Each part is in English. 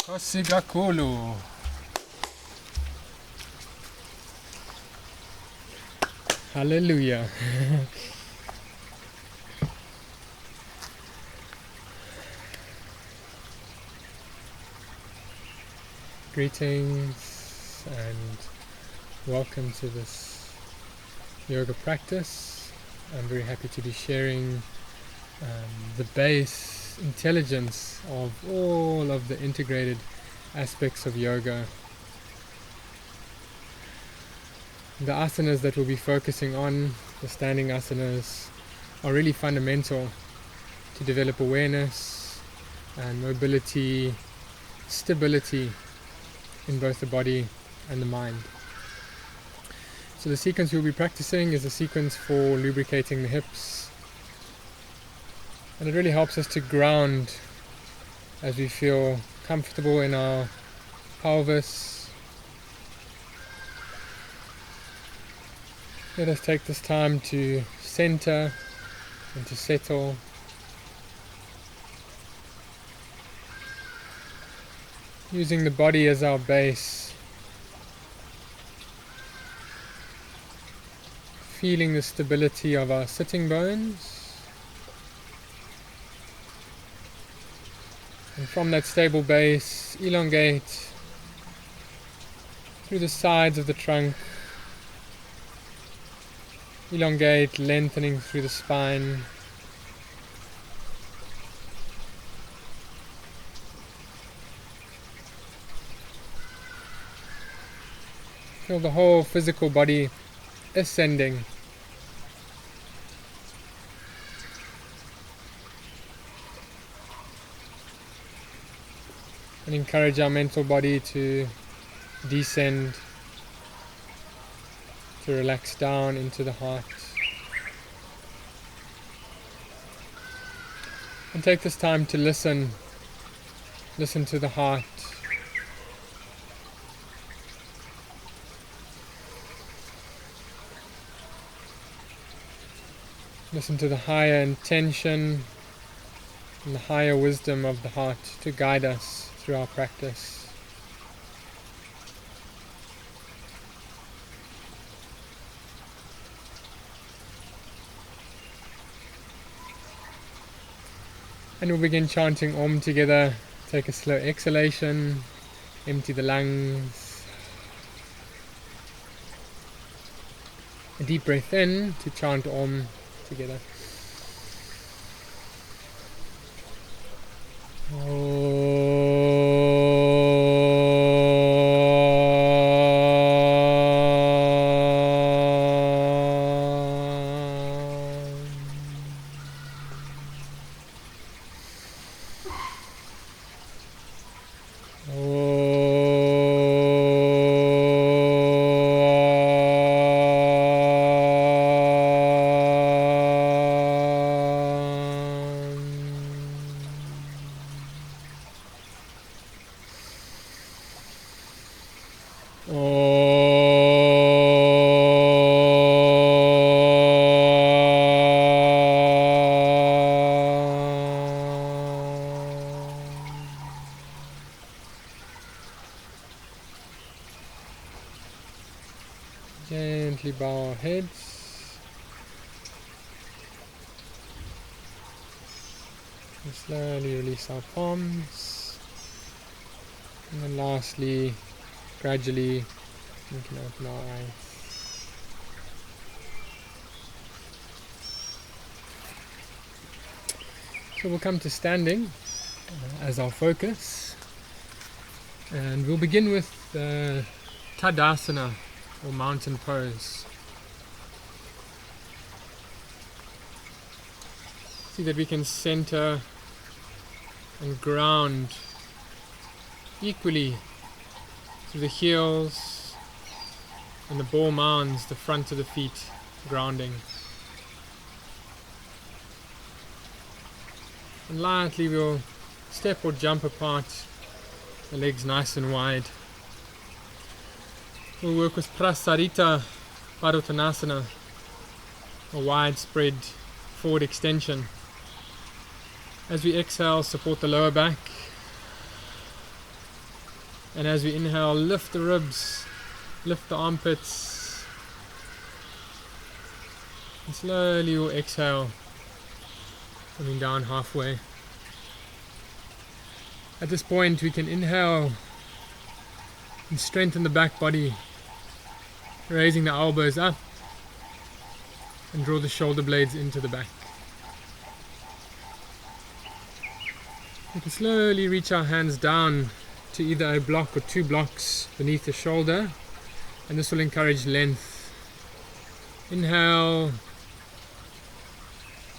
Osigakulu. Hallelujah. Greetings and welcome to this yoga practice. I'm very happy to be sharing the base intelligence of all of the integrated aspects of yoga. The asanas that we'll be focusing on, the standing asanas, are really fundamental to develop awareness and mobility, stability in both the body and the mind. So the sequence we'll be practicing is a sequence for lubricating the hips, and it really helps us to ground as we feel comfortable in our pelvis. Let us take this time to center and to settle. Using the body as our base. Feeling the stability of our sitting bones. And from that stable base, elongate through the sides of the trunk. Elongate, lengthening through the spine. Feel the whole physical body ascending. And encourage our mental body to descend, to relax down into the heart. And take this time to listen to the heart. Listen to the higher intention and the higher wisdom of the heart to guide us through our practice. And we'll begin chanting Om together. Take a slow exhalation, empty the lungs. A deep breath in to chant Om together. Gently bow our heads. And slowly release our palms. And then lastly, gradually, we can open our eyes. So we'll come to standing as our focus. And we'll begin with Tadasana, or mountain pose. See that we can center and ground equally through the heels and the ball mounds, the front of the feet grounding. And lightly we'll step or jump apart, the legs nice and wide. We'll work with parsvakonasana, a widespread forward extension. As we exhale, support the lower back. And as we inhale, lift the ribs, lift the armpits. And slowly we'll exhale, coming down halfway. At this point we can inhale and strengthen the back body, raising the elbows up and draw the shoulder blades into the back. We can slowly reach our hands down to either a block or 2 blocks beneath the shoulder, and this will encourage length. Inhale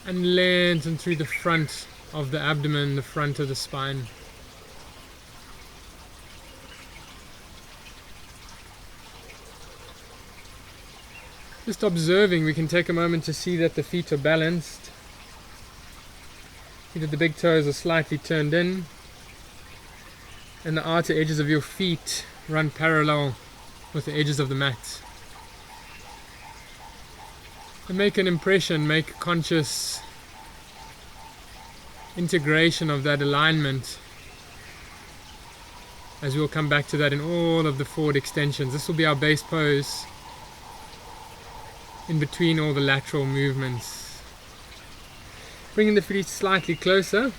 and lengthen through the front of the abdomen, the front of the spine. Just observing, we can take a moment to see that the feet are balanced. See that the big toes are slightly turned in, and the outer edges of your feet run parallel with the edges of the mat. And make an impression, make a conscious integration of that alignment, as we'll come back to that in all of the forward extensions. This will be our base pose in between all the lateral movements. Bringing the feet slightly closer,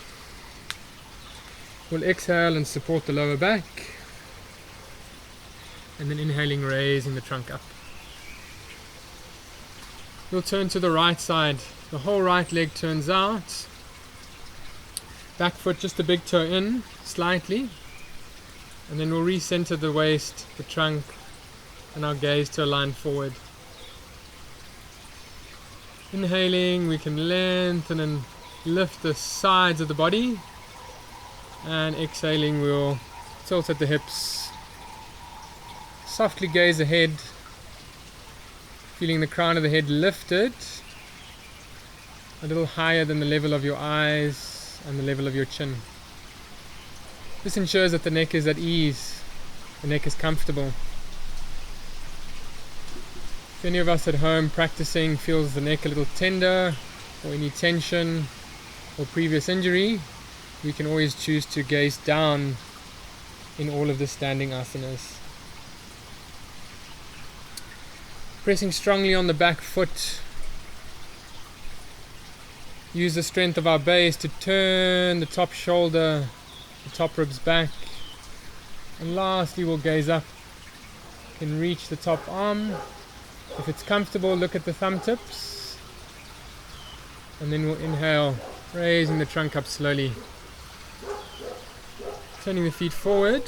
we'll exhale and support the lower back, and then inhaling, raising the trunk up. We'll turn to the right side. The whole right leg turns out. Back foot, just the big toe in slightly, and then we'll recenter the waist, the trunk, and our gaze to align forward. Inhaling, we can lengthen and lift the sides of the body, and exhaling, we'll tilt at the hips. Softly gaze ahead, feeling the crown of the head lifted a little higher than the level of your eyes and the level of your chin. This ensures that the neck is at ease, the neck is comfortable. If any of us at home practicing feels the neck a little tender, or any tension or previous injury, we can always choose to gaze down in all of the standing asanas. Pressing strongly on the back foot. Use the strength of our base to turn the top shoulder, the top ribs back. And lastly, we'll gaze up. You can reach the top arm. If it's comfortable, look at the thumb tips. And then we'll inhale, raising the trunk up slowly. Turning the feet forward.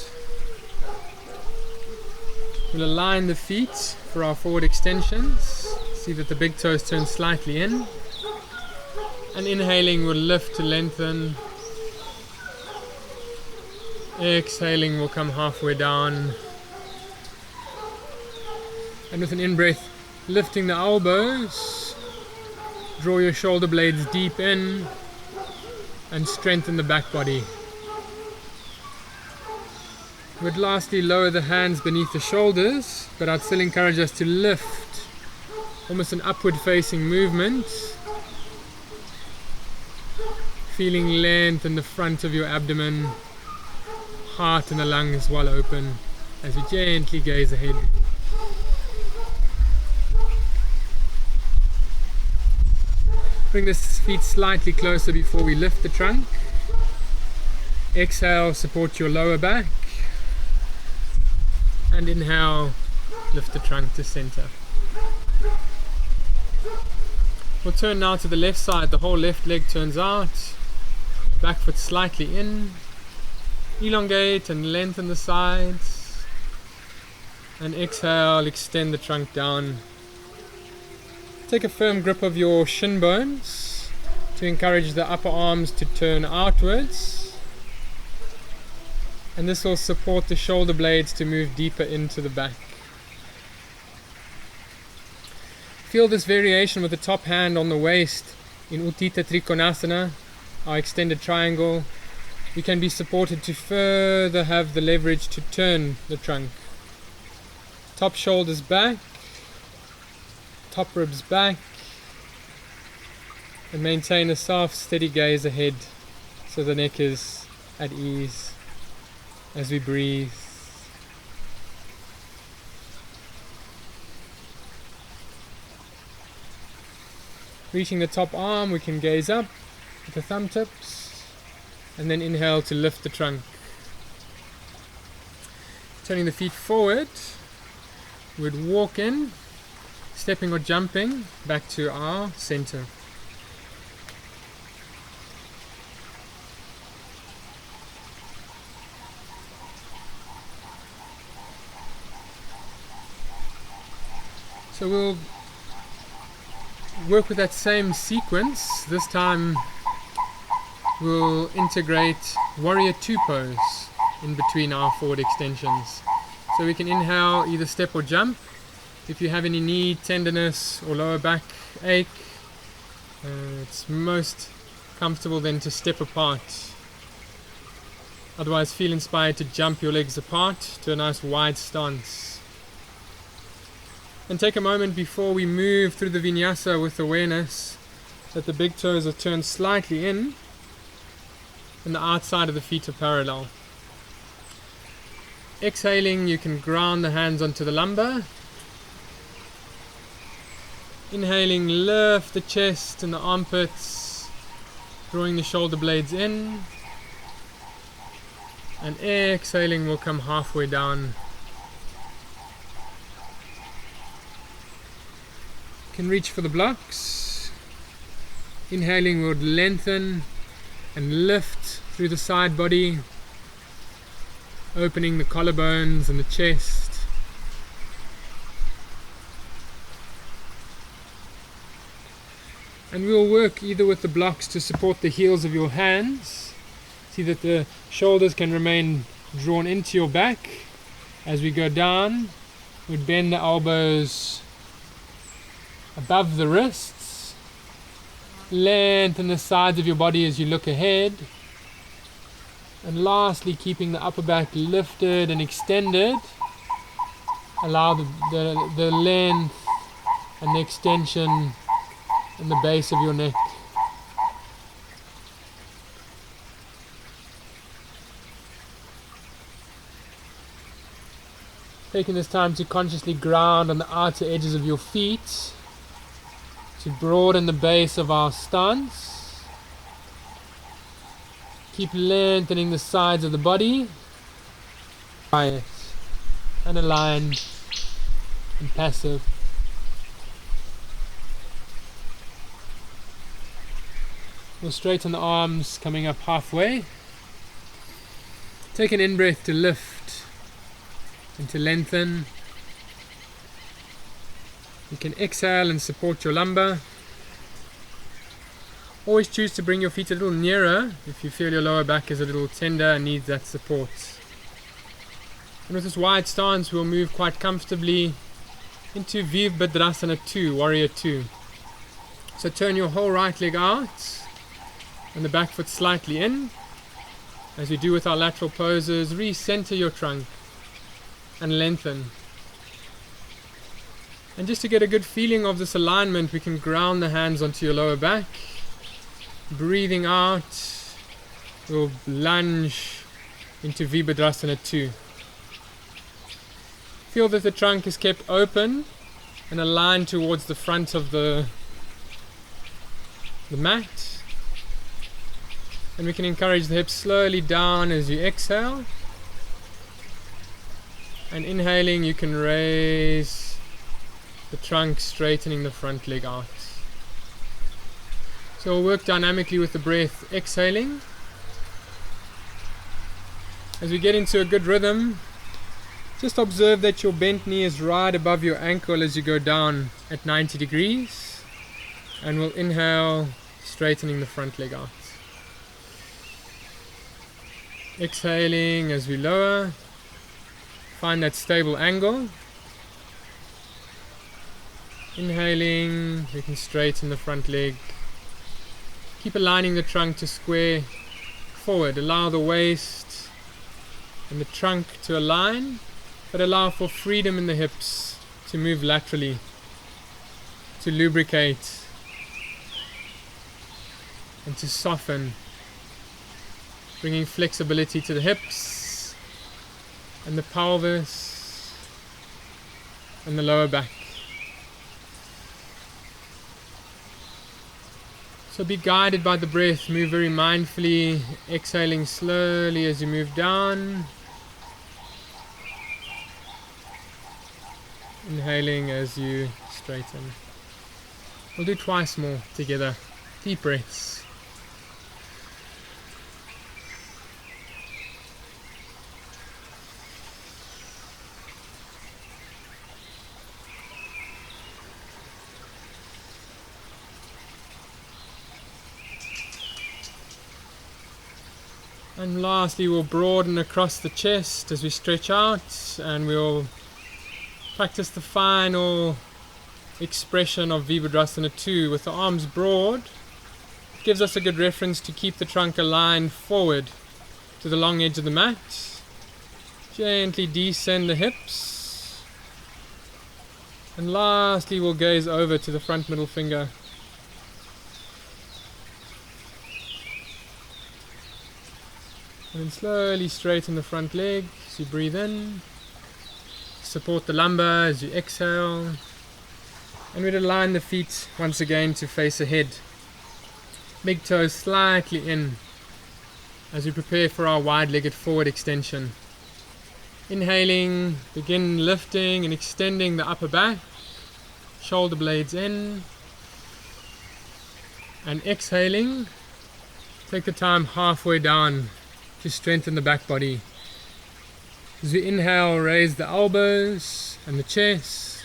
We'll align the feet for our forward extensions. See that the big toes turn slightly in. And inhaling, we'll lift to lengthen. Exhaling, we'll come halfway down. And with an in-breath, lifting the elbows, draw your shoulder blades deep in and strengthen the back body. We'd lastly lower the hands beneath the shoulders, but I'd still encourage us to lift, almost an upward facing movement, feeling length in the front of your abdomen, heart and the lungs well open as you gently gaze ahead. Bring the feet slightly closer before we lift the trunk. Exhale, support your lower back. And inhale, lift the trunk to center. We'll turn now to the left side. The whole left leg turns out. Back foot slightly in. Elongate and lengthen the sides. And exhale, extend the trunk down. Take a firm grip of your shin bones to encourage the upper arms to turn outwards, and this will support the shoulder blades to move deeper into the back. Feel this variation with the top hand on the waist in Uttita Trikonasana, our extended triangle. We can be supported to further have the leverage to turn the trunk. Top shoulders back, top ribs back, and maintain a soft, steady gaze ahead so the neck is at ease as we breathe. Reaching the top arm, we can gaze up with the thumb tips, and then inhale to lift the trunk. Turning the feet forward, we'd walk in, stepping or jumping back to our center. So we'll work with that same sequence. This time we'll integrate warrior two pose in between our forward extensions. So we can inhale, either step or jump. If you have any knee tenderness or lower back ache, it's most comfortable then to step apart. Otherwise, feel inspired to jump your legs apart to a nice wide stance. And take a moment before we move through the vinyasa with awareness that the big toes are turned slightly in and the outside of the feet are parallel. Exhaling, you can ground the hands onto the lumbar. Inhaling, lift the chest and the armpits, drawing the shoulder blades in. And exhaling, we'll come halfway down. You can reach for the blocks. Inhaling, we'll lengthen and lift through the side body, opening the collarbones and the chest. And we'll work either with the blocks to support the heels of your hands. See that the shoulders can remain drawn into your back. As we go down, we'd bend the elbows above the wrists. Lengthen the sides of your body as you look ahead. And lastly, keeping the upper back lifted and extended. Allow the length and the extension in the base of your neck. Taking this time to consciously ground on the outer edges of your feet to broaden the base of our stance. Keep lengthening the sides of the body. Quiet and aligned and passive. We'll straighten the arms, coming up halfway. Take an in-breath to lift and to lengthen. You can exhale and support your lumbar. Always choose to bring your feet a little nearer if you feel your lower back is a little tender and needs that support. And with this wide stance, we'll move quite comfortably into Virabhadrasana 2, Warrior 2. So turn your whole right leg out and the back foot slightly in. As we do with our lateral poses, recenter your trunk and lengthen. And just to get a good feeling of this alignment, we can ground the hands onto your lower back. Breathing out, we'll lunge into Virabhadrasana 2. Feel that the trunk is kept open and aligned towards the front of the mat. And we can encourage the hips slowly down as you exhale. And inhaling, you can raise the trunk, straightening the front leg out. So we'll work dynamically with the breath, exhaling. As we get into a good rhythm, just observe that your bent knee is right above your ankle as you go down at 90 degrees. And we'll inhale, straightening the front leg out. Exhaling as we lower. Find that stable angle. Inhaling, we can straighten the front leg. Keep aligning the trunk to square forward. Allow the waist and the trunk to align, but allow for freedom in the hips to move laterally, to lubricate and to soften, bringing flexibility to the hips and the pelvis and the lower back. So be guided by the breath, move very mindfully, exhaling slowly as you move down, inhaling as you straighten. We'll do twice more together. Deep breaths. And lastly, we'll broaden across the chest as we stretch out, and we'll practice the final expression of Virabhadrasana 2 with the arms broad. It gives us a good reference to keep the trunk aligned forward to the long edge of the mat. Gently descend the hips. And lastly, we'll gaze over to the front middle finger. And then slowly straighten the front leg as you breathe in. Support the lumbar as you exhale. And we'd align the feet once again to face ahead. Big toes slightly in as we prepare for our wide-legged forward extension. Inhaling, begin lifting and extending the upper back. Shoulder blades in. And exhaling, take the time halfway down to strengthen the back body. As we inhale, raise the elbows and the chest.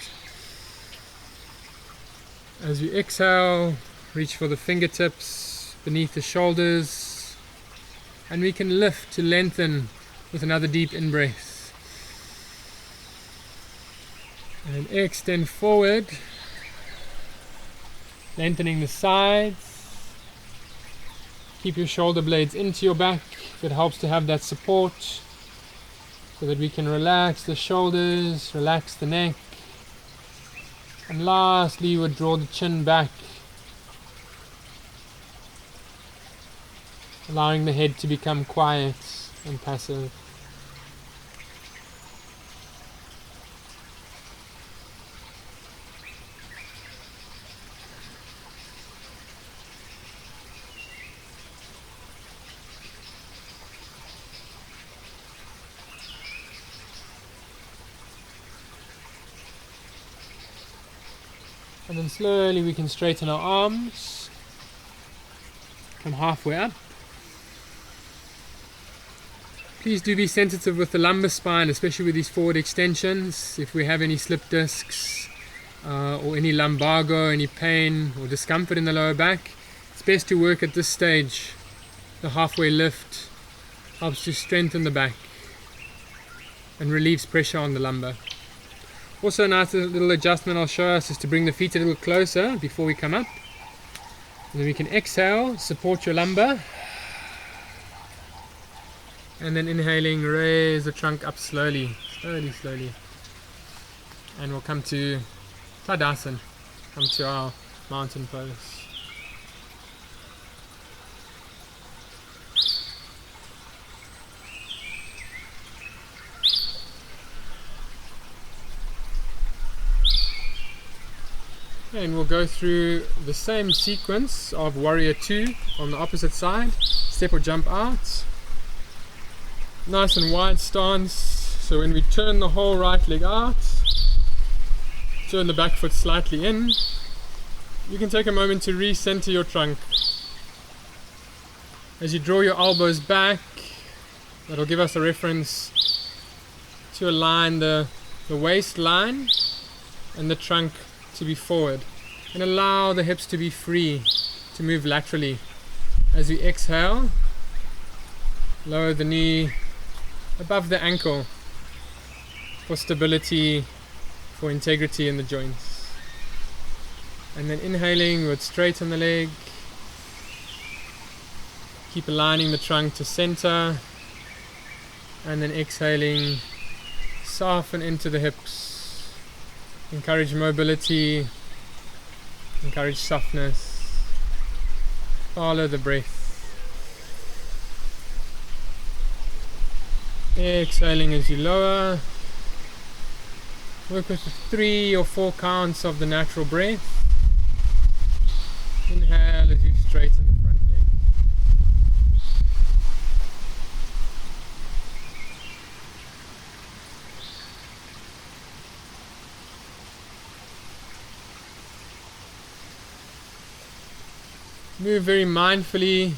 As we exhale, reach for the fingertips beneath the shoulders. And we can lift to lengthen with another deep in-breath. And extend forward, lengthening the sides. Keep your shoulder blades into your back. It helps to have that support so that we can relax the shoulders, relax the neck. And lastly, we'll draw the chin back, allowing the head to become quiet and passive. And then slowly we can straighten our arms, come halfway up. Please do be sensitive with the lumbar spine, especially with these forward extensions. If we have any slip discs or any lumbago, any pain or discomfort in the lower back, it's best to work at this stage. The halfway lift helps to strengthen the back and relieves pressure on the lumbar. Also a nice little adjustment I'll show us is to bring the feet a little closer before we come up. And then we can exhale, support your lumbar. And then inhaling, raise the trunk up slowly. And we'll come to Tadasana, come to our mountain pose. And we'll go through the same sequence of Warrior 2 on the opposite side. Step or jump out. Nice and wide stance. So when we turn the whole right leg out, turn the back foot slightly in, you can take a moment to recenter your trunk. As you draw your elbows back, that'll give us a reference to align the waistline and the trunk to be forward, and allow the hips to be free to move laterally. As we exhale, lower the knee above the ankle for stability, for integrity in the joints. And then inhaling, we'll straighten the leg, keep aligning the trunk to center, and then exhaling, soften into the hips. Encourage mobility, encourage softness, follow the breath. Exhaling as you lower, work with the 3 or 4 counts of the natural breath. Inhale as you straighten the front leg. Move very mindfully.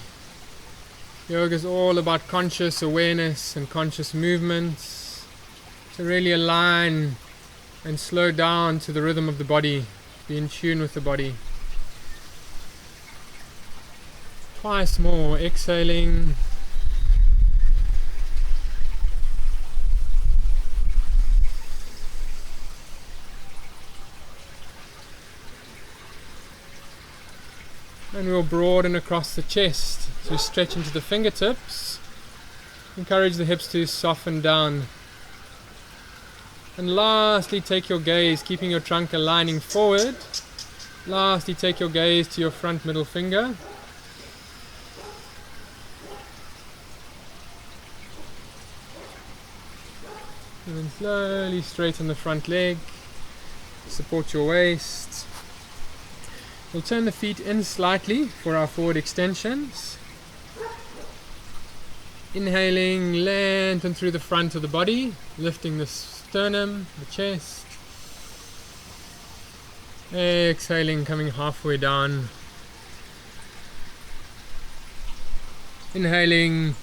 Yoga is all about conscious awareness and conscious movements. To really align and slow down to the rhythm of the body. Be in tune with the body. Twice more, exhaling. And we'll broaden across the chest. So stretch into the fingertips. Encourage the hips to soften down. And lastly, take your gaze, keeping your trunk aligning forward. Lastly, take your gaze to your front middle finger. And then slowly straighten the front leg. Support your waist. We'll turn the feet in slightly for our forward extensions. Inhaling, lengthen through the front of the body, lifting the sternum, the chest. Exhaling, coming halfway down. Inhaling,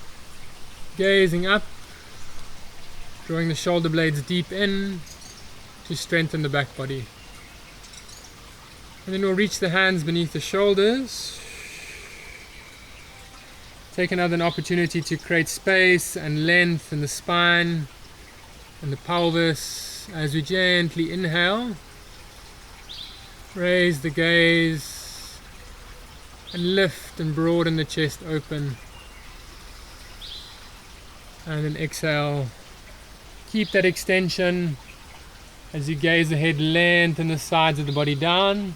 gazing up, drawing the shoulder blades deep in to strengthen the back body. And then we'll reach the hands beneath the shoulders. Take another opportunity to create space and length in the spine and the pelvis as we gently inhale. Raise the gaze and lift and broaden the chest open. And then exhale. Keep that extension as you gaze ahead, lengthen the sides of the body down.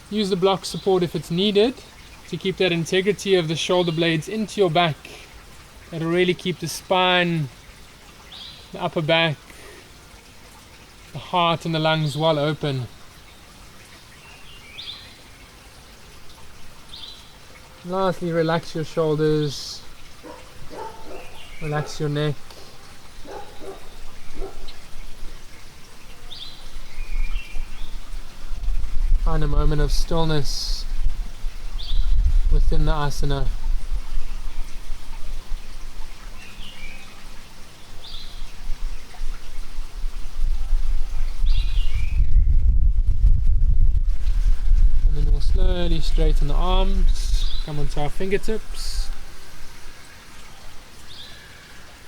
Use the block support if it's needed to keep that integrity of the shoulder blades into your back. That'll really keep the spine, the upper back, the heart and the lungs well open. Lastly, relax your shoulders, relax your neck. Find a moment of stillness within the asana. And then we'll slowly straighten the arms, come onto our fingertips.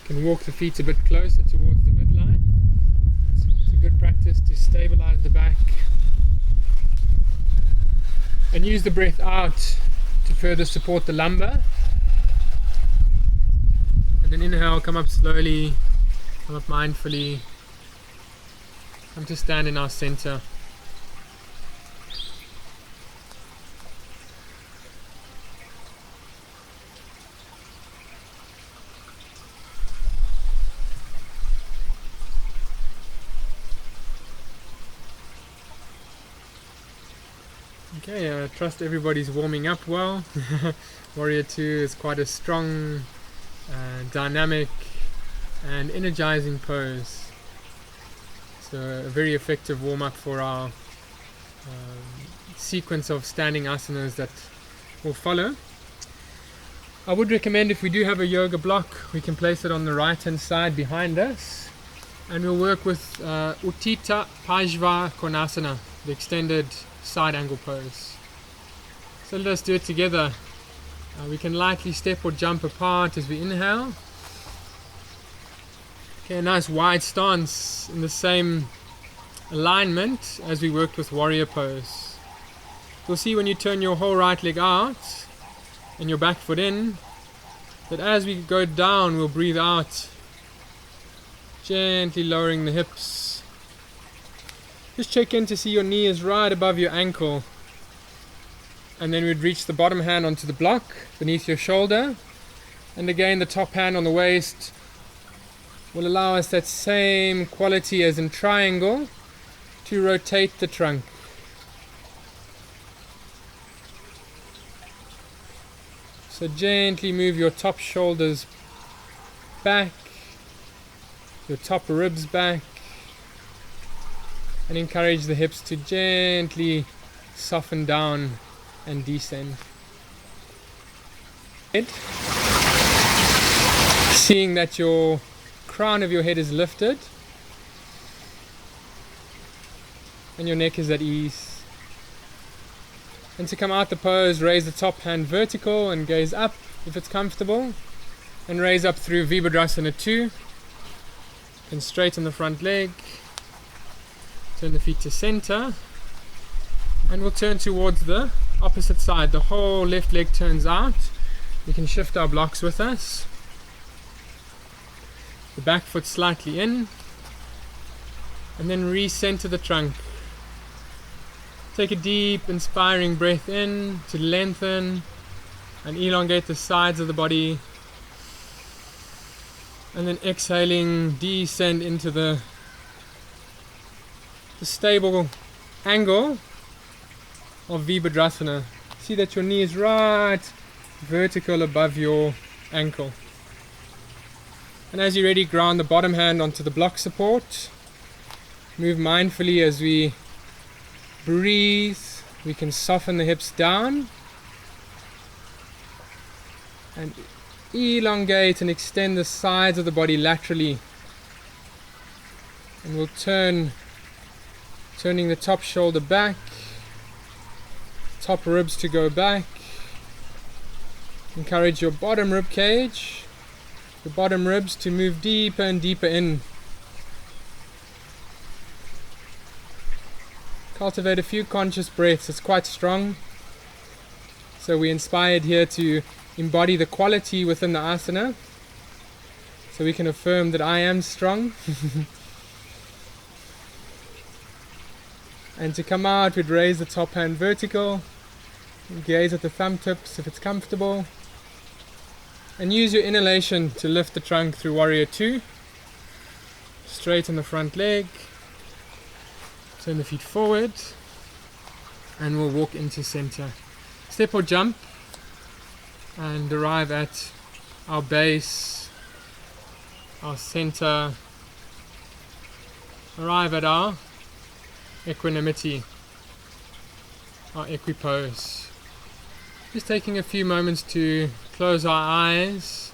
You can walk the feet a bit closer towards the midline. It's a good practice to stabilize the back. And use the breath out to further support the lumbar. And then inhale, come up slowly, come up mindfully. Come to stand in our center. Okay, I trust everybody's warming up well. Warrior 2 is quite a strong, dynamic and energizing pose. So a very effective warm-up for our sequence of standing asanas that will follow. I would recommend, if we do have a yoga block, we can place it on the right hand side behind us, and we'll work with Uttita Parsvakonasana, the extended side angle pose. So let us do it together. We can lightly step or jump apart as we inhale. Okay, a nice wide stance in the same alignment as we worked with warrior pose. You'll see when you turn your whole right leg out and your back foot in, that as we go down, we'll breathe out, gently lowering the hips. Just check in to see your knee is right above your ankle. And then we'd reach the bottom hand onto the block beneath your shoulder. And again, the top hand on the waist will allow us that same quality as in triangle to rotate the trunk. So gently move your top shoulders back, your top ribs back, and encourage the hips to gently soften down and descend. Seeing that your crown of your head is lifted and your neck is at ease. And to come out the pose, raise the top hand vertical and gaze up if it's comfortable, and raise up through Virabhadrasana 2, and straighten the front leg, turn the feet to center, and we'll turn towards the opposite side. The whole left leg turns out. We can shift our blocks with us. The back foot slightly in, and then recenter the trunk. Take a deep inspiring breath in to lengthen and elongate the sides of the body, and then exhaling, descend into the stable angle of Virabhadrasana. See that your knee is right vertical above your ankle. And as you're ready, ground the bottom hand onto the block support. Move mindfully as we breathe. We can soften the hips down and elongate and extend the sides of the body laterally. And we'll turning the top shoulder back, top ribs to go back. Encourage your bottom rib cage, the bottom ribs to move deeper and deeper in. Cultivate a few conscious breaths. It's quite strong. So we're inspired here to embody the quality within the asana. So we can affirm that I am strong. And to come out, we'd raise the top hand vertical. Gaze at the thumb tips if it's comfortable. And use your inhalation to lift the trunk through Warrior 2. Straighten the front leg. Turn the feet forward. And we'll walk into center. Step or jump. And arrive at our base, our center. Arrive at our equanimity, our equipose. Just taking a few moments to close our eyes,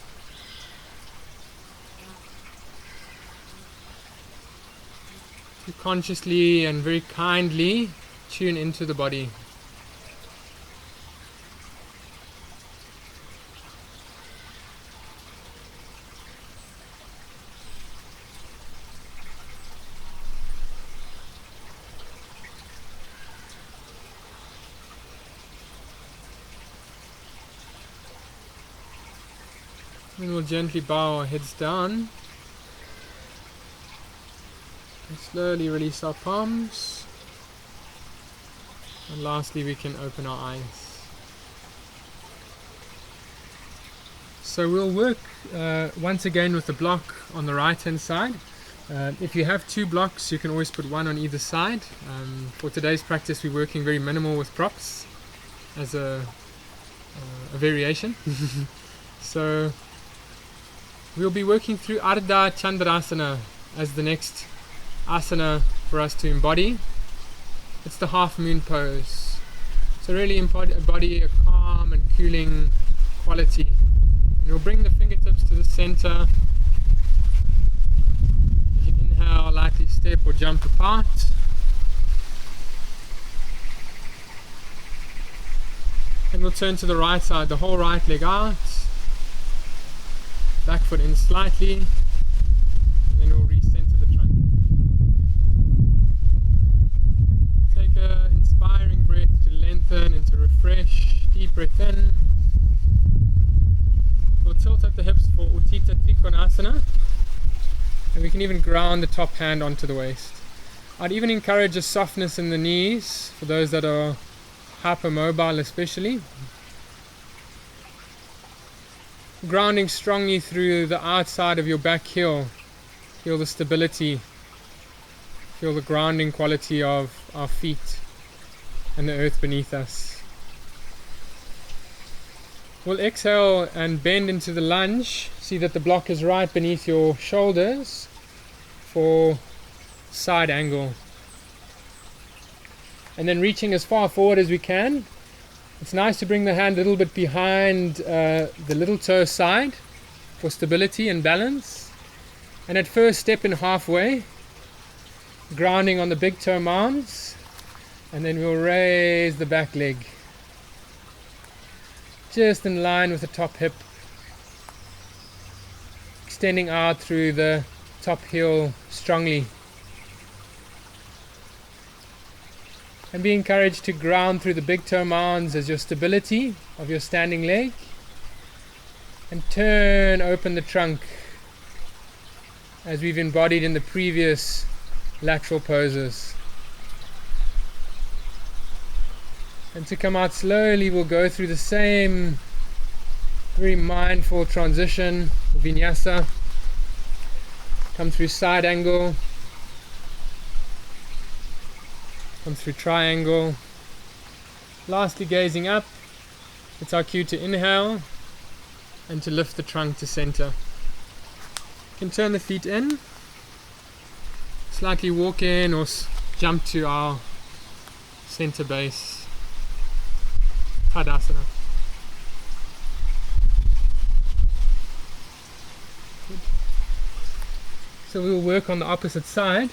to consciously and very kindly tune into the body. And we'll gently bow our heads down and slowly release our palms, and lastly we can open our eyes. So we'll work once again with the block on the right hand side. If you have two blocks, you can always put one on either side. For today's practice we're working very minimal with props as a variation. So we'll be working through ardha chandrasana as the next asana for us to embody. It's the half moon pose. So really embody a calm and cooling quality. And we'll bring the fingertips to the center. You can inhale, lightly step or jump apart. And we'll turn to the right side, the whole right leg out. Back foot in slightly, and then we'll recenter the trunk. Take an inspiring breath to lengthen and to refresh. Deep breath in. We'll tilt up the hips for Uttita Trikonasana, and we can even ground the top hand onto the waist. I'd even encourage a softness in the knees for those that are hypermobile especially. Grounding strongly through the outside of your back heel. Feel the stability. Feel the grounding quality of our feet and the earth beneath us. We'll exhale and bend into the lunge. See that the block is right beneath your shoulders for side angle. And then reaching as far forward as we can. It's nice to bring the hand a little bit behind the little toe side for stability and balance. And at first step in halfway, grounding on the big toe mounds, and then we'll raise the back leg just in line with the top hip, extending out through the top heel strongly. And be encouraged to ground through the big toe mounds as your stability of your standing leg, and turn open the trunk as we've embodied in the previous lateral poses. And to come out slowly, we'll go through the same very mindful transition, vinyasa. Come through side angle, come through triangle. Lastly, gazing up, it's our cue to inhale and to lift the trunk to center. You can turn the feet in, slightly walk in or jump to our center base. Padasana. Good. So we'll work on the opposite side.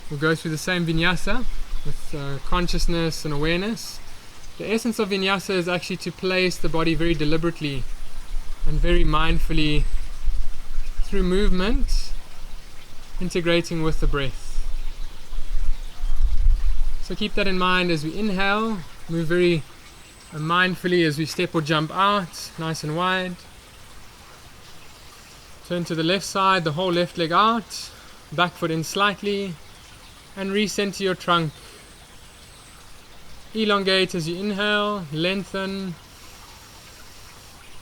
We'll go through the same vinyasa with consciousness and awareness. The essence of vinyasa is actually to place the body very deliberately and very mindfully through movement, integrating with the breath. So keep that in mind as we inhale, move very mindfully as we step or jump out, nice and wide. Turn to the left side, the whole left leg out, back foot in slightly, and recenter your trunk. Elongate as you inhale, lengthen,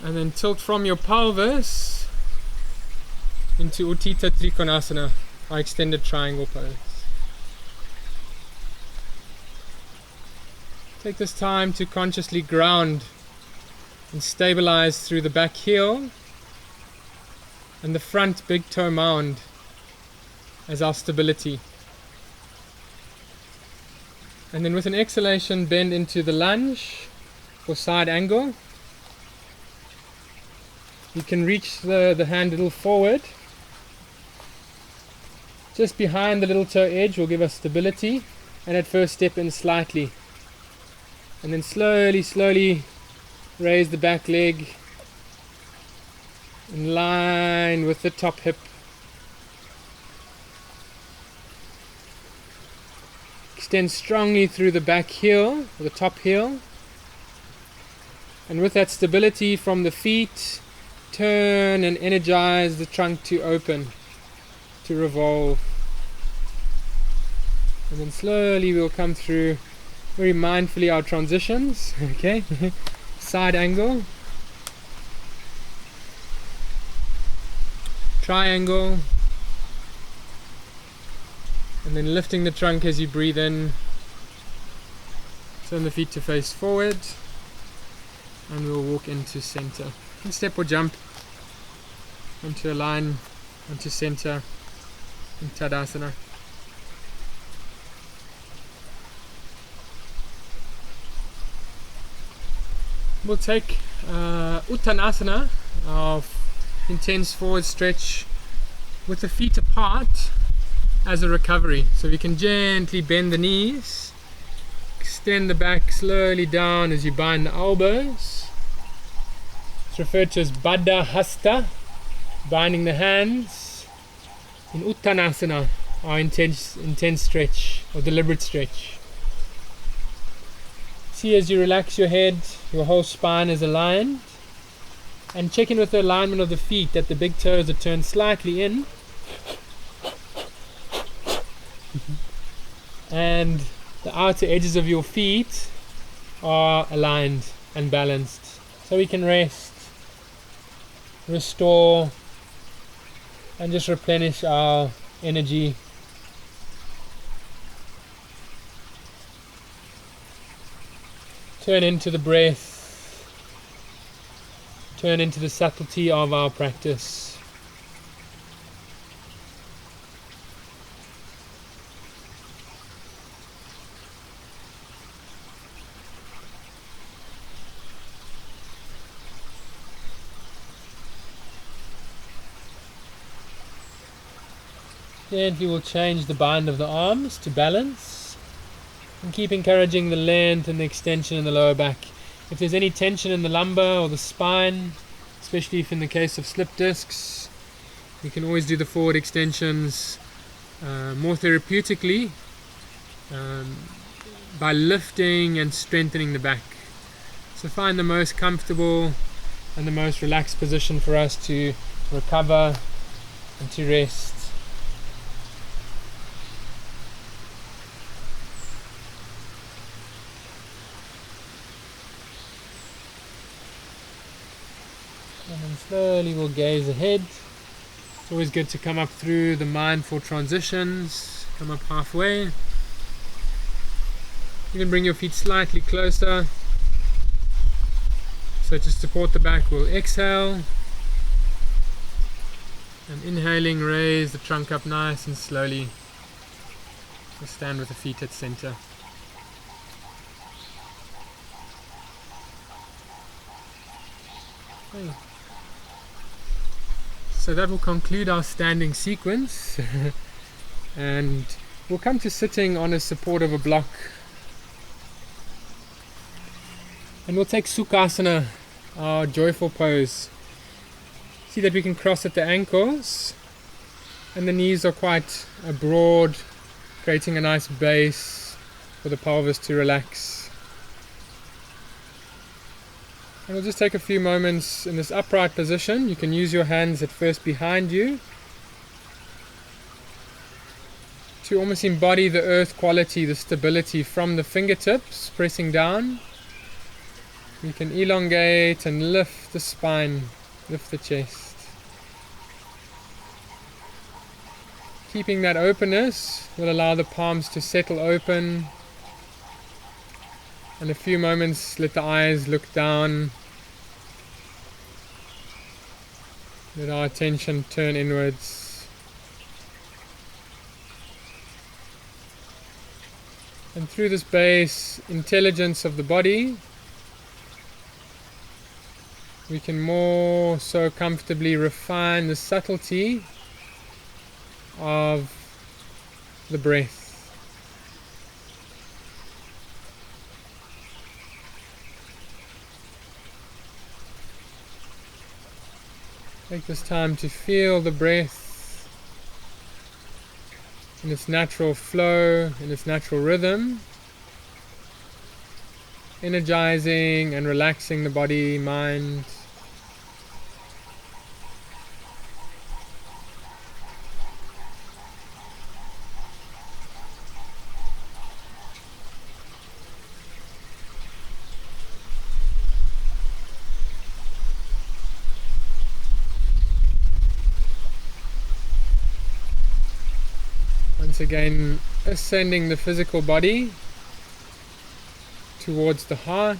and then tilt from your pelvis into Uttita Trikonasana, our extended triangle pose. Take this time to consciously ground and stabilize through the back heel and the front big toe mound as our stability. And then with an exhalation, bend into the lunge for side angle. You can reach the hand a little forward. Just behind the little toe edge will give us stability, and at first step in slightly. And then slowly raise the back leg in line with the top hip. Extend strongly through the back heel, or the top heel. And with that stability from the feet, turn and energize the trunk to open, to revolve. And then slowly we'll come through very mindfully our transitions. Okay, side angle, triangle, and then lifting the trunk as you breathe in. Turn the feet to face forward, and we'll walk into center. And step or jump onto a line, onto center in Tadasana. We'll take Uttanasana, our intense forward stretch with the feet apart as a recovery. So we can gently bend the knees, extend the back slowly down as you bind the elbows. It's referred to as Baddha Hasta, binding the hands in Uttanasana, our intense stretch or deliberate stretch. See as you relax your head, your whole spine is aligned, and check in with the alignment of the feet, that the big toes are turned slightly in and the outer edges of your feet are aligned and balanced, so we can rest, restore, and just replenish our energy. Turn into the breath turn into the subtlety of our practice. Gently we'll change the bind of the arms to balance and keep encouraging the length and the extension in the lower back. If there's any tension in the lumbar or the spine, especially if in the case of slip discs, you can always do the forward extensions more therapeutically by lifting and strengthening the back. So find the most comfortable and the most relaxed position for us to recover and to rest. And then slowly we'll gaze ahead. It's always good to come up through the mindful transitions, come up halfway. You can bring your feet slightly closer. So to support the back, we'll exhale. And inhaling, raise the trunk up nice and slowly. We'll stand with the feet at center. Okay. So that will conclude our standing sequence. And we'll come to sitting on a support of a block. And we'll take Sukhasana, our joyful pose. See that we can cross at the ankles, and the knees are quite broad, creating a nice base for the pelvis to relax. And we'll just take a few moments in this upright position. You can use your hands at first behind you to almost embody the earth quality, the stability from the fingertips, pressing down. You can elongate and lift the spine, lift the chest. Keeping that openness will allow the palms to settle open. And a few moments, let the eyes look down. Let our attention turn inwards. And through this base intelligence of the body, we can more so comfortably refine the subtlety of the breath. Take this time to feel the breath in its natural flow, in its natural rhythm, energizing and relaxing the body, mind. Once again, ascending the physical body towards the heart,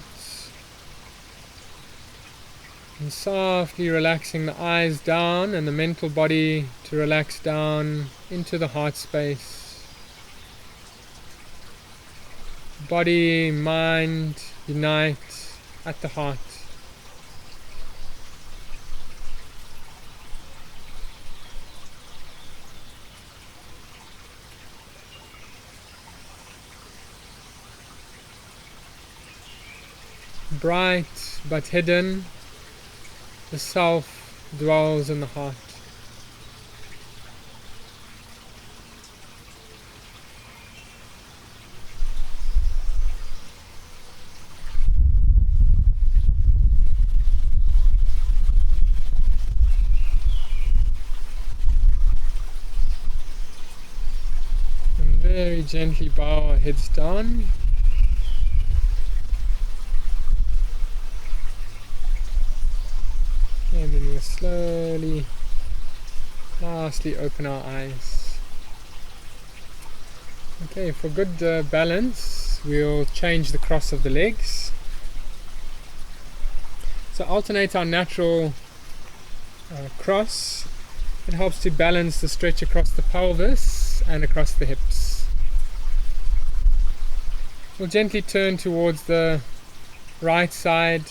and softly relaxing the eyes down and the mental body to relax down into the heart space. Body, mind unite at the heart. Bright but hidden, the self dwells in the heart. And very gently bow our heads down. And then we'll slowly, lastly open our eyes. Okay, for good balance, we'll change the cross of the legs. So alternate our natural cross. It helps to balance the stretch across the pelvis and across the hips. We'll gently turn towards the right side.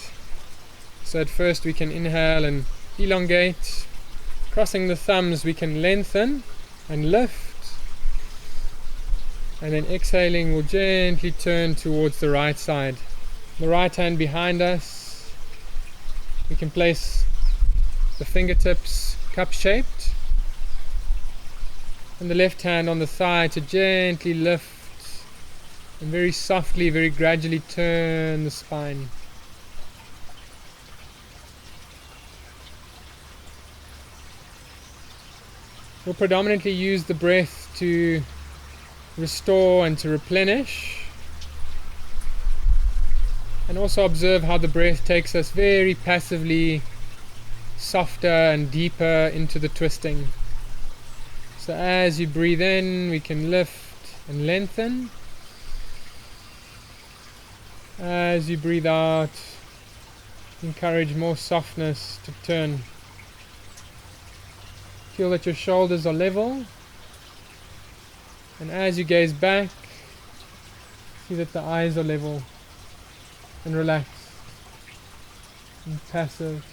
So at first we can inhale and elongate. Crossing the thumbs we can lengthen and lift. And then exhaling we'll gently turn towards the right side. The right hand behind us. We can place the fingertips cup-shaped. And the left hand on the thigh to gently lift and very softly, very gradually turn the spine. We'll predominantly use the breath to restore and to replenish. And also observe how the breath takes us very passively softer and deeper into the twisting. So as you breathe in, we can lift and lengthen. As you breathe out, encourage more softness to turn. Feel that your shoulders are level. And as you gaze back, see that the eyes are level and relaxed and passive.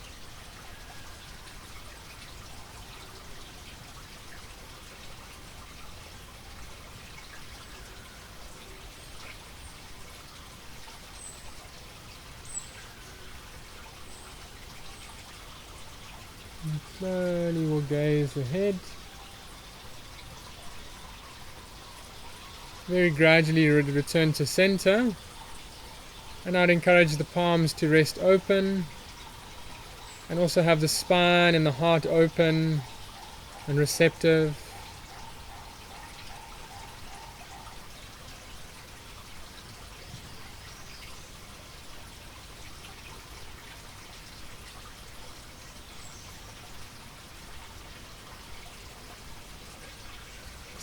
And slowly we'll gaze ahead. Very gradually return to center. And I'd encourage the palms to rest open. And also have the spine and the heart open and receptive.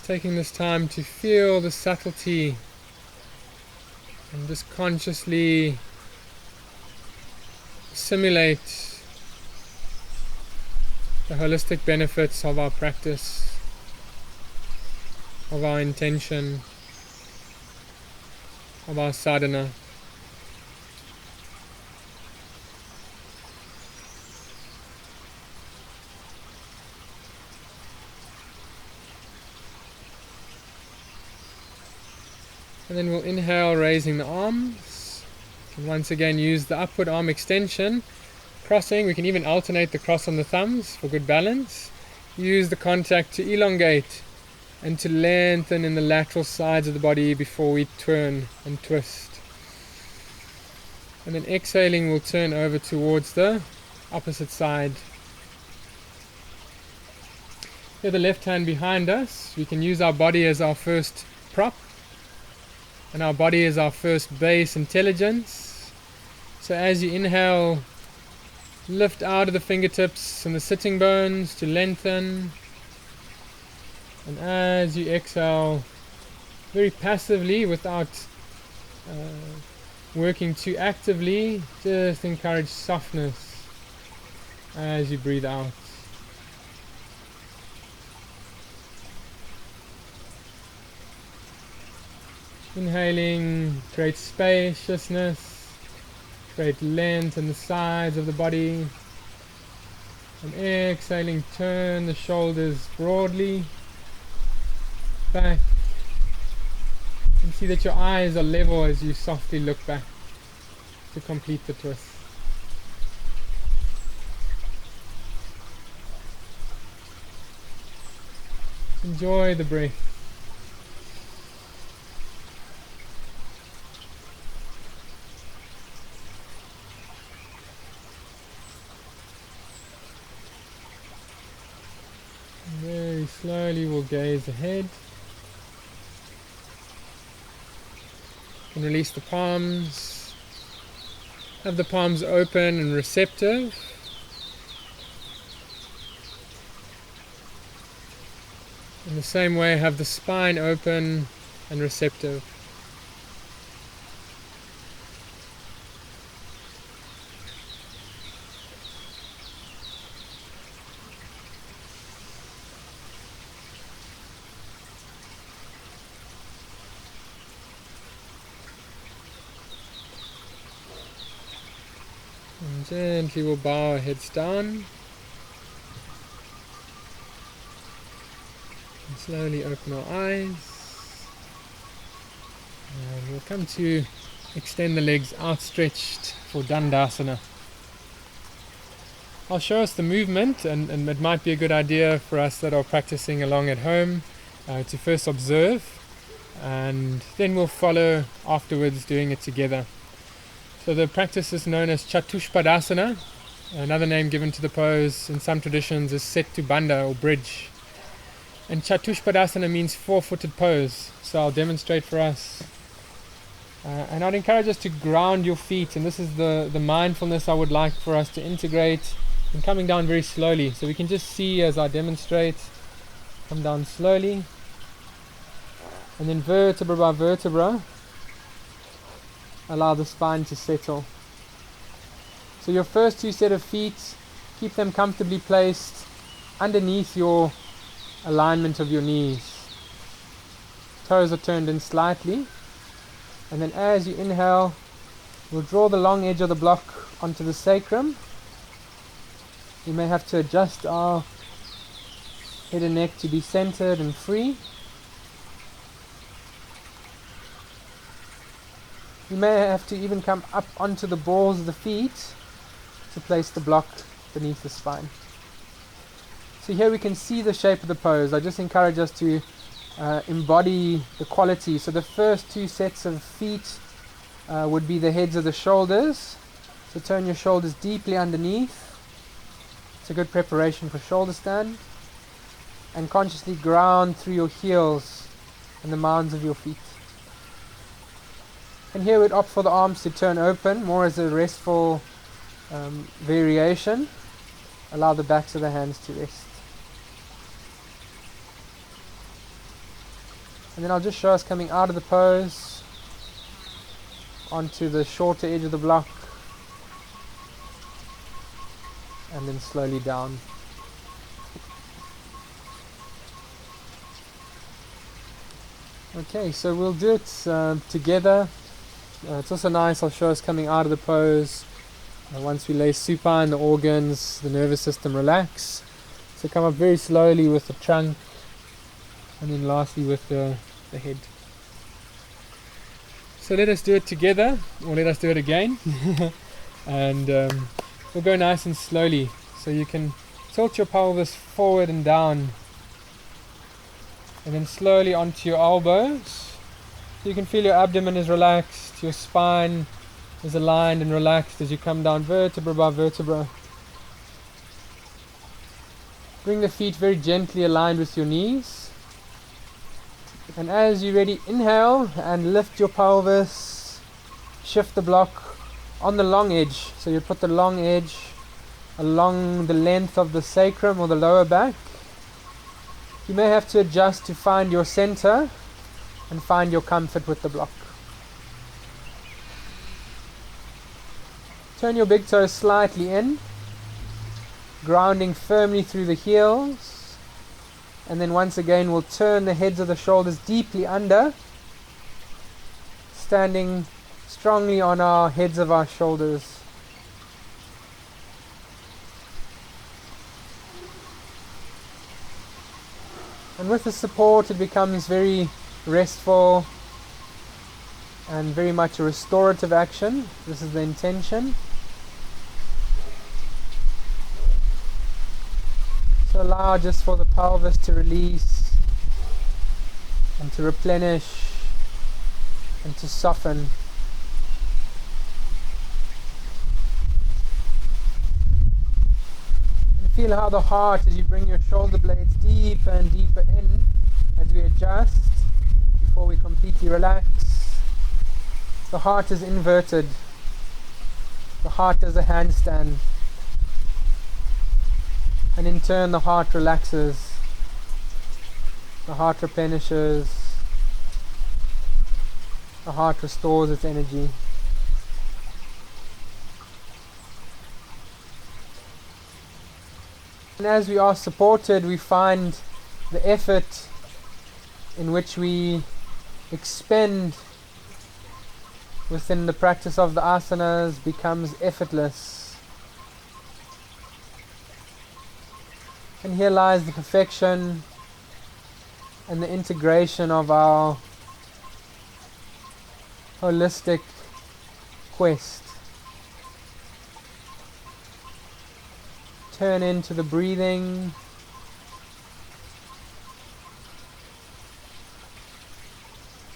Taking this time to feel the subtlety and just consciously simulate the holistic benefits of our practice, of our intention, of our sadhana. And then we'll inhale, raising the arms. And once again use the upward arm extension, crossing. We can even alternate the cross on the thumbs for good balance. Use the contact to elongate and to lengthen in the lateral sides of the body before we turn and twist. And then exhaling, we'll turn over towards the opposite side. Here the left hand behind us. We can use our body as our first prop. And our body is our first base intelligence. So as you inhale, lift out of the fingertips and the sitting bones to lengthen. And as you exhale, very passively, without working too actively, just encourage softness as you breathe out. Inhaling, create spaciousness, create length in the sides of the body. And exhaling, turn the shoulders broadly back. And see that your eyes are level as you softly look back to complete the twist. Enjoy the breath. Very slowly we'll gaze ahead. And release the palms. Have the palms open and receptive. In the same way, have the spine open and receptive. Gently we'll bow our heads down. And slowly open our eyes. And we'll come to extend the legs outstretched for Dandasana. I'll show us the movement, and it might be a good idea for us that are practicing along at home to first observe, and then we'll follow afterwards doing it together. So the practice is known as Chatushpadasana. Another name given to the pose in some traditions is Setu Bandha or bridge. And Chatushpadasana means four-footed pose. So I'll demonstrate for us. And I'd encourage us to ground your feet, and this is the mindfulness I would like for us to integrate, and coming down very slowly. So we can just see as I demonstrate, come down slowly, and then vertebra by vertebra, allow the spine to settle. So your first two set of feet, keep them comfortably placed underneath your alignment of your knees. Toes are turned in slightly, and then as you inhale, we'll draw the long edge of the block onto the sacrum. You may have to adjust our head and neck to be centered and free. You may have to even come up onto the balls of the feet to place the block beneath the spine. So here we can see the shape of the pose. I just encourage us to embody the quality. So the first two sets of feet would be the heads of the shoulders. So turn your shoulders deeply underneath. It's a good preparation for shoulder stand. And consciously ground through your heels and the mounds of your feet. And here we'd opt for the arms to turn open, more as a restful variation. Allow the backs of the hands to rest. And then I'll just show us coming out of the pose onto the shorter edge of the block, and then slowly down. Okay, so we'll do it together. It's also nice, I'll show us coming out of the pose. Once we lay supine, the organs, the nervous system relax. So come up very slowly with the trunk, and then lastly with the head. So let us do it together, or let us do it again. And we'll go nice and slowly. So you can tilt your pelvis forward and down, and then slowly onto your elbows. So you can feel your abdomen is relaxed, your spine is aligned and relaxed as you come down vertebra by vertebra. Bring the feet very gently aligned with your knees. And as you're ready, inhale and lift your pelvis. Shift the block on the long edge. So you put the long edge along the length of the sacrum or the lower back. You may have to adjust to find your center and find your comfort with the block. Turn your big toes slightly in, grounding firmly through the heels. And then once again we'll turn the heads of the shoulders deeply under, standing strongly on our heads of our shoulders. And with the support it becomes very restful and very much a restorative action. This is the intention. So allow just for the pelvis to release and to replenish and to soften. And feel how the heart, as you bring your shoulder blades deeper and deeper in, as we adjust before we completely relax. The heart is inverted. The heart does a handstand. And in turn the heart relaxes. The heart replenishes. The heart restores its energy. And as we are supported, we find the effort in which we expend within the practice of the asanas becomes effortless. And here lies the perfection and the integration of our holistic quest. Turn into the breathing.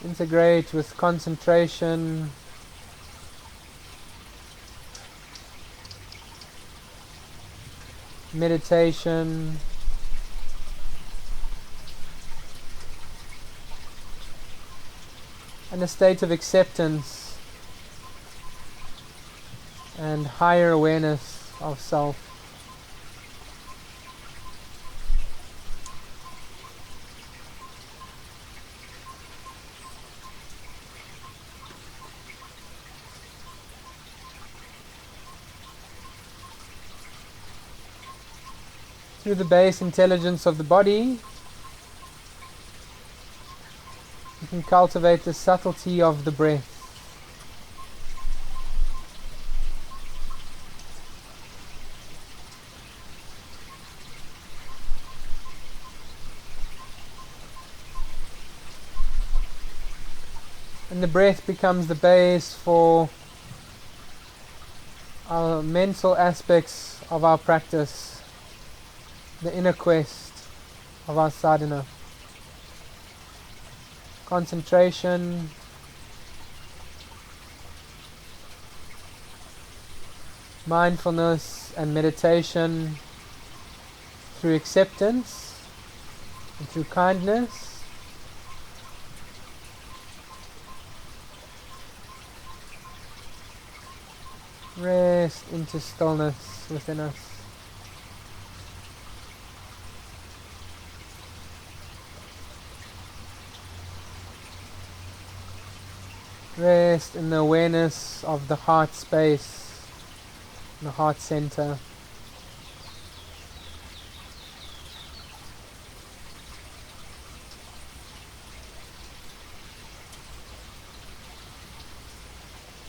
Integrate with concentration. Meditation. And a state of acceptance and higher awareness of self. Through the base intelligence of the body, you can cultivate the subtlety of the breath. And the breath becomes the base for our mental aspects of our practice, the inner quest of our sadhana. Concentration, mindfulness and meditation through acceptance and through kindness. Rest into stillness within us. Rest in the awareness of the heart space, the heart center.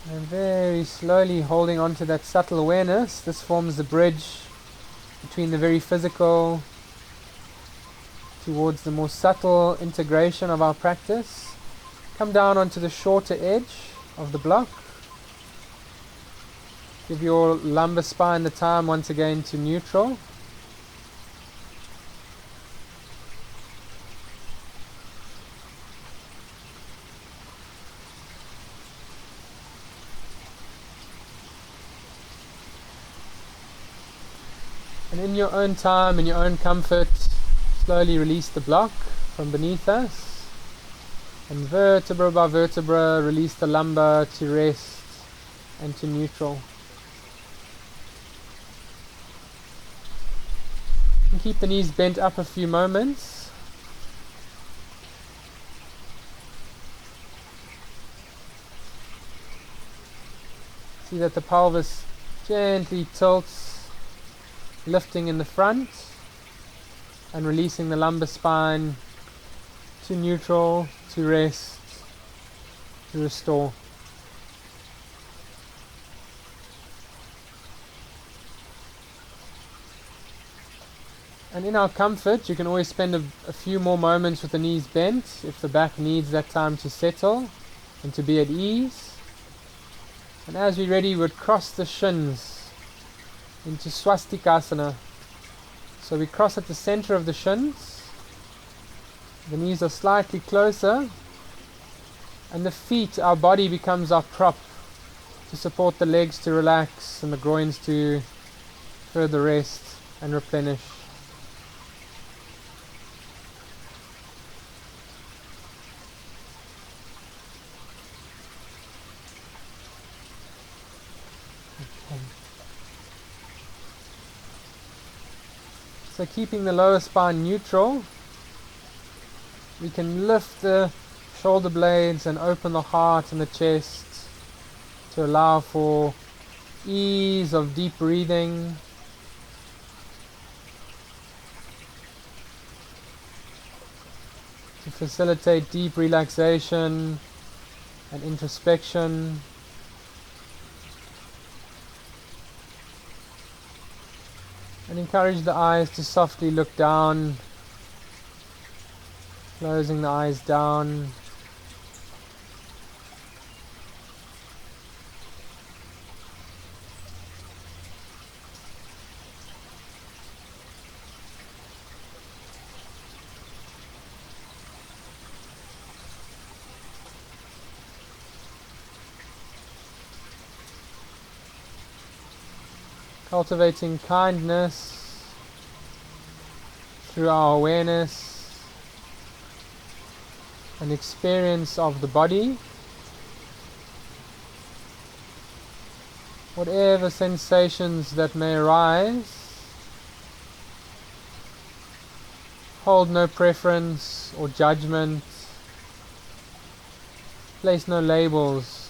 And very slowly holding on to that subtle awareness, this forms the bridge between the very physical towards the more subtle integration of our practice. Come down onto the shorter edge of the block. Give your lumbar spine the time once again to neutral. And in your own time, in your own comfort, slowly release the block from beneath us. And vertebra by vertebra, release the lumbar to rest and to neutral. And keep the knees bent up a few moments. See that the pelvis gently tilts, lifting in the front and releasing the lumbar spine to neutral, to rest, to restore. And in our comfort, you can always spend a few more moments with the knees bent if the back needs that time to settle and to be at ease. And as we're ready, we'd cross the shins into swastikasana. So we cross at the center of the shins. The knees are slightly closer, and the feet, our body becomes our prop to support the legs to relax and the groins to further rest and replenish. Okay. So keeping the lower spine neutral, we can lift the shoulder blades and open the heart and the chest to allow for ease of deep breathing. To facilitate deep relaxation and introspection. And encourage the eyes to softly look down, closing the eyes down. Cultivating kindness through our awareness and experience of the body. Whatever sensations that may arise, hold no preference or judgment, place no labels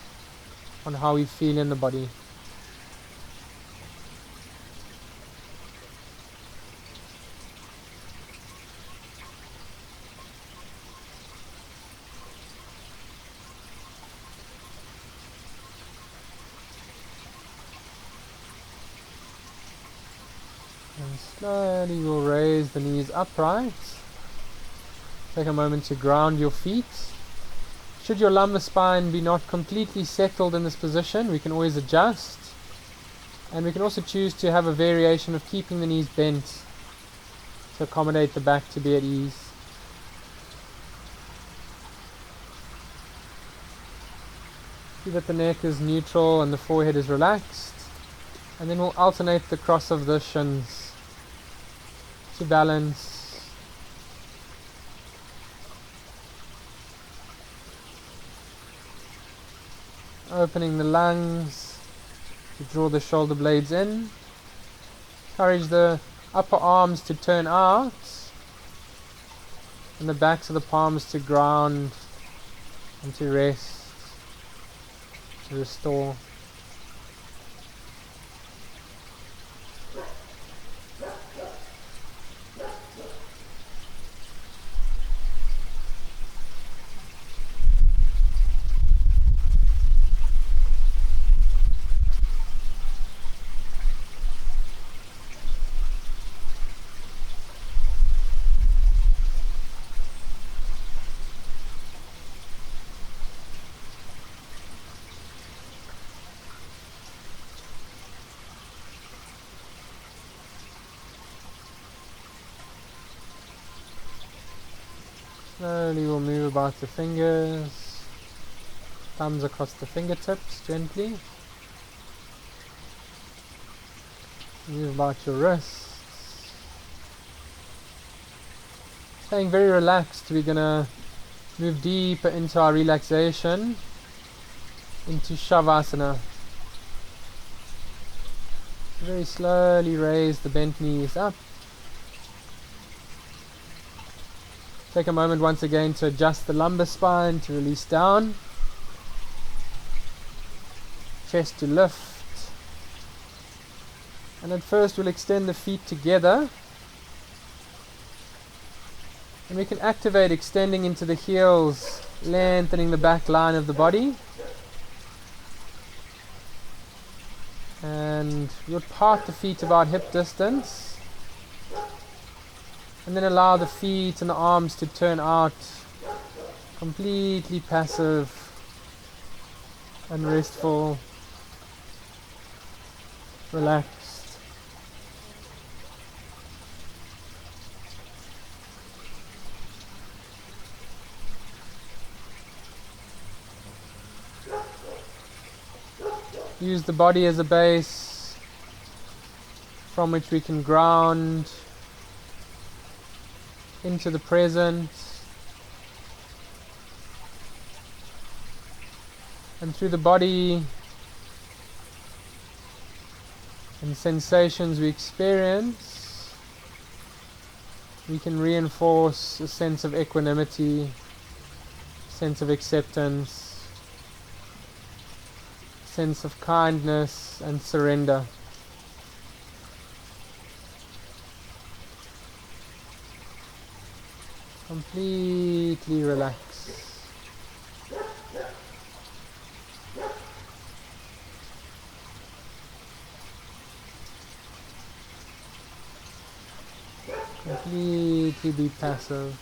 on how we feel in the body. And slowly we'll raise the knees upright. Take a moment to ground your feet. Should your lumbar spine be not completely settled in this position, we can always adjust. And we can also choose to have a variation of keeping the knees bent to accommodate the back to be at ease. See that the neck is neutral and the forehead is relaxed. And then we'll alternate the cross of the shins to balance. Opening the lungs to draw the shoulder blades in. Encourage the upper arms to turn out and the backs of the palms to ground and to rest, to restore. Slowly we'll move about the fingers, thumbs across the fingertips gently. Move about your wrists. Staying very relaxed, we're going to move deeper into our relaxation, into Savasana. Very slowly raise the bent knees up. Take a moment once again to adjust the lumbar spine, to release down. Chest to lift. And at first we'll extend the feet together. And we can activate extending into the heels, lengthening the back line of the body. And we'll part the feet about hip distance. And then allow the feet and the arms to turn out, completely passive and restful, relaxed. Use the body as a base from which we can ground into the present, and through the body and sensations we experience, we can reinforce a sense of equanimity, sense of acceptance, sense of kindness and surrender. Completely relax. Completely be passive.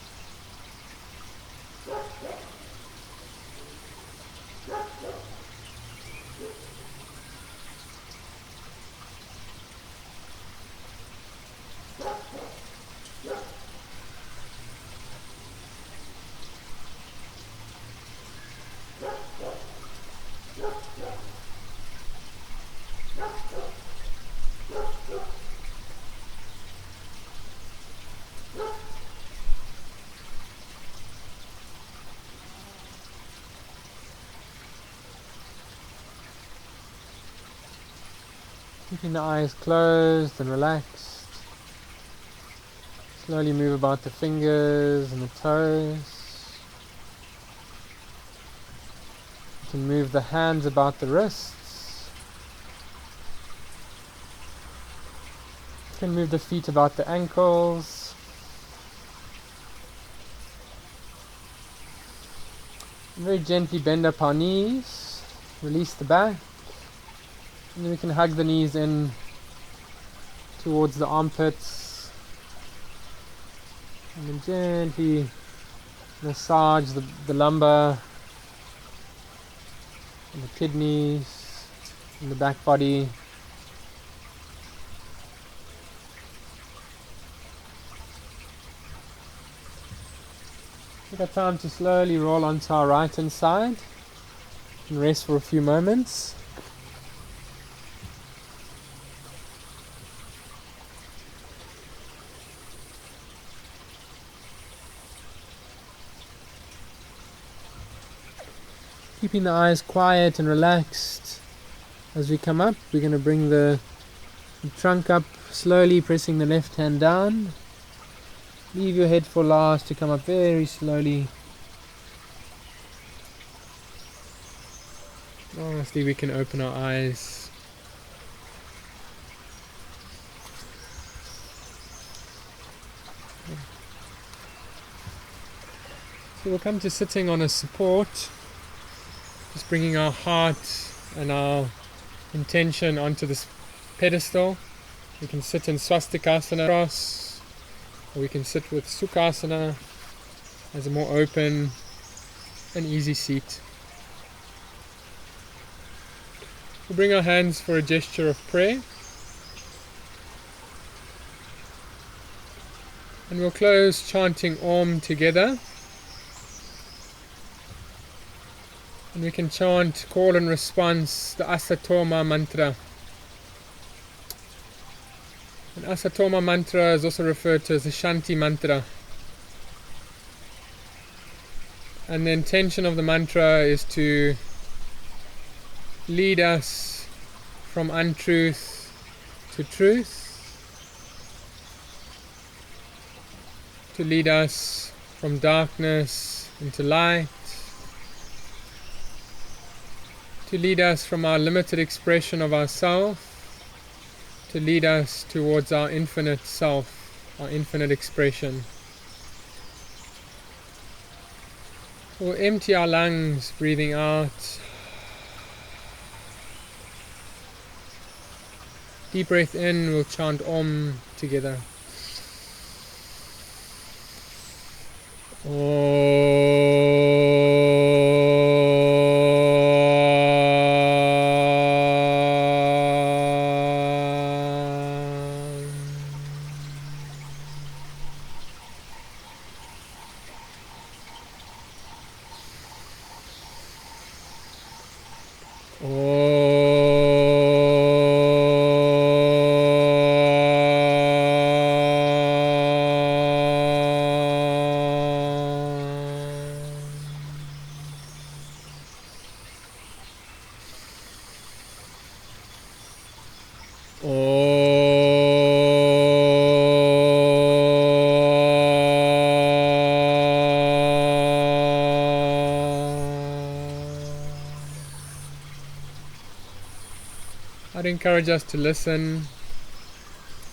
Keeping the eyes closed and relaxed. Slowly move about the fingers and the toes. You can move the hands about the wrists. You can move the feet about the ankles. And very gently bend up our knees. Release the back. And then we can hug the knees in towards the armpits. And then gently massage the lumbar and the kidneys and the back body. Take our time to slowly roll onto our right hand side and rest for a few moments. Keeping the eyes quiet and relaxed. As we come up, we're going to bring the trunk up slowly, pressing the left hand down. Leave your head for last to come up very slowly. Lastly, we can open our eyes. So we'll come to sitting on a support. Just bringing our heart and our intention onto this pedestal. We can sit in swastikasana cross, or we can sit with sukhasana as a more open and easy seat. We'll bring our hands for a gesture of prayer. And we'll close chanting Om together. And we can chant call and response, the asatoma mantra. And asatoma mantra is also referred to as the Shanti mantra. And the intention of the mantra is to lead us from untruth to truth, to lead us from darkness into light, to lead us from our limited expression of ourself, to lead us towards our infinite self, our infinite expression. We'll empty our lungs, breathing out. Deep breath in, we'll chant Om together. I'd encourage us to listen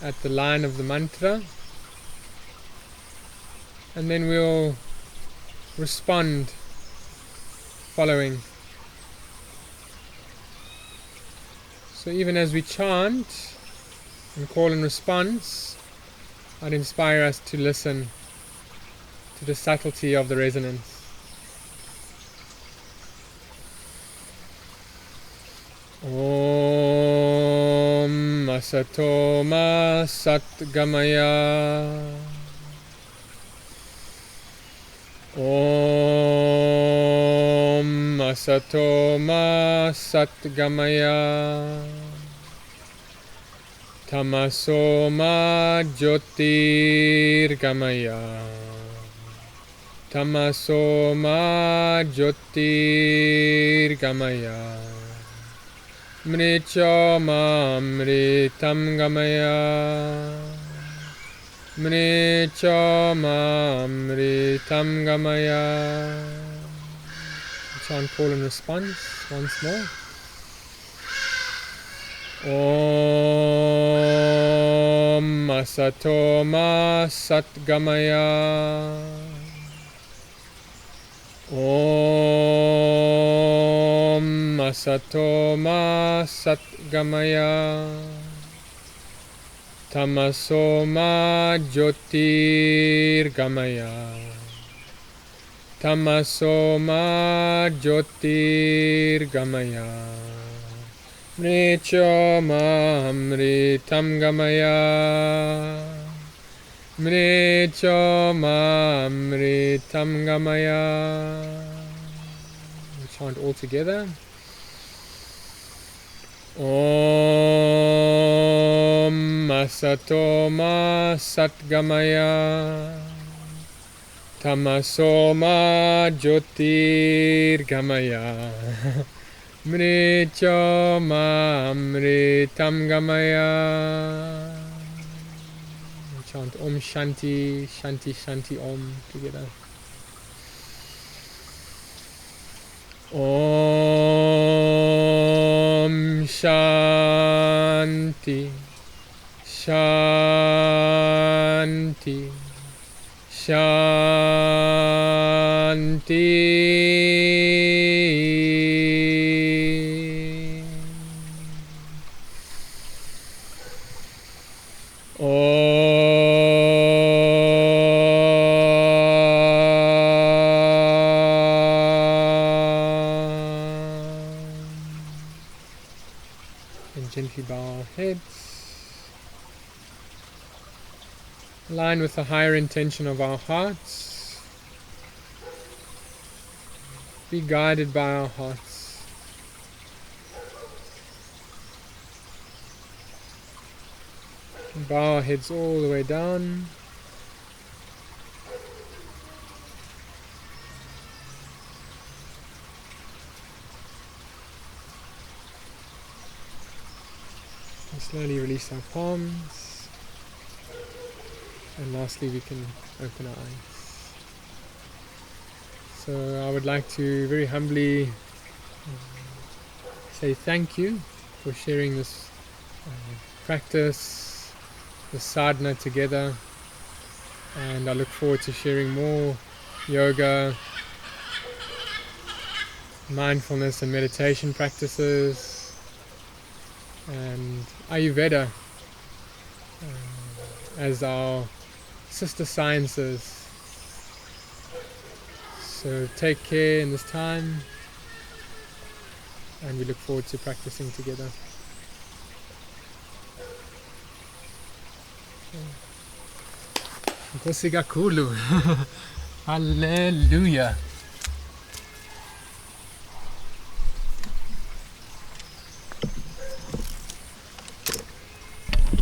at the line of the mantra, and then we'll respond following. So even as we chant and call and response, I'd inspire us to listen to the subtlety of the resonance. Om Asato Ma Sat Gamaya. Om Asato Ma Sat Gamaya. Tamaso Ma Jyotir Gamaya. Tamaso Ma Jyotir Gamaya. Mricha Ma Mritam Gamaya. Mricha Ma Mritam Gamaya. Chant call and response once more. Om Asato Ma Sat Gamaya. Om Asato Ma Sat Gamaya. Tamaso Ma Jyotir Gamaya. Tamaso Ma Jyotir Gamaya. Mricha Ma Mritam Gamaya. Mricha Ma Mritam Gamaya. We chant all together. Om Asato Ma Sat Gamaya. Tamaso Ma Jyotir Gamaya. Mricha Ma Mritam Gamaya. We chant Om Shanti, Shanti, Shanti Om together. Om Shanti, Shanti, Shanti. And gently bow our heads. Align with the higher intention of our hearts. Be guided by our hearts. And bow our heads all the way down. And slowly release our palms. And lastly, we can open our eyes. So I would like to very humbly say thank you for sharing this practice, this sadhana together. And I look forward to sharing more yoga, mindfulness and meditation practices, and Ayurveda as our sister sciences. So take care in this time, and we look forward to practicing together. Nkosi kakhulu. Hallelujah.